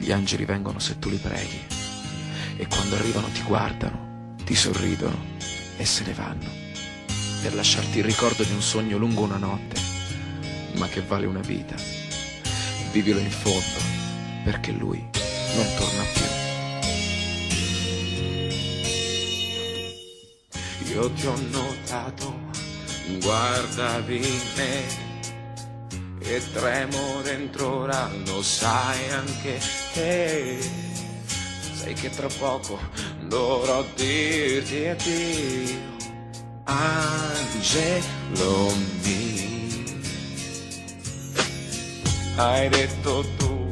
Gli angeli vengono se tu li preghi, e quando arrivano ti guardano, ti sorridono e se ne vanno, per lasciarti il ricordo di un sogno lungo una notte, ma che vale una vita. Vivilo in fondo, perché lui non torna più. Io ti ho notato, guardavi me e tremo dentro, ora lo sai anche te. Sai che tra poco dovrò dirti addio, angelo mio. Hai detto tu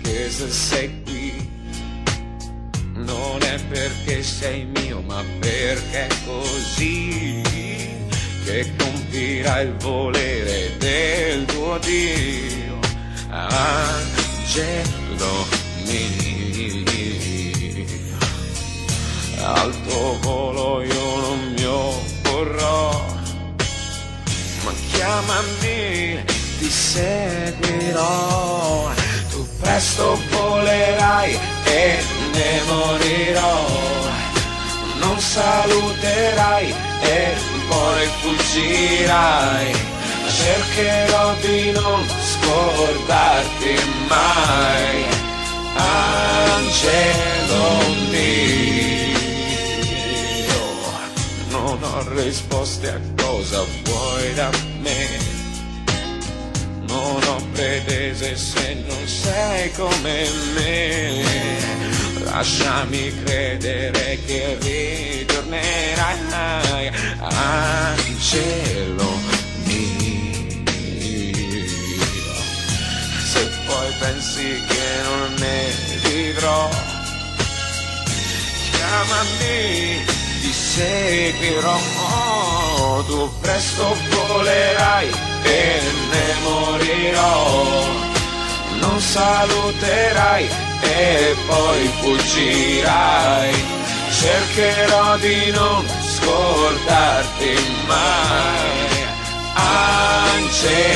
che se sei qui non è perché sei mio, ma perché è così che compirà il volere del tuo Dio, angelo mio. Al tuo volo io non mi opporrò, ma chiamami, ti seguirò. Tu presto volerai e ne morirò, non saluterai e poi fuggirai. Cercherò di non scordarti mai, angelo mio. Non ho risposte a cosa vuoi da me, non ho pretese se non sei come me. Lasciami credere che ritornerai, angelo mio. Se poi pensi che non ne vivrò, chiamami, ti seguirò. Tu presto volerai e ne morirò, non saluterai e poi fuggirai. Cercherò di non scordarti mai, angelo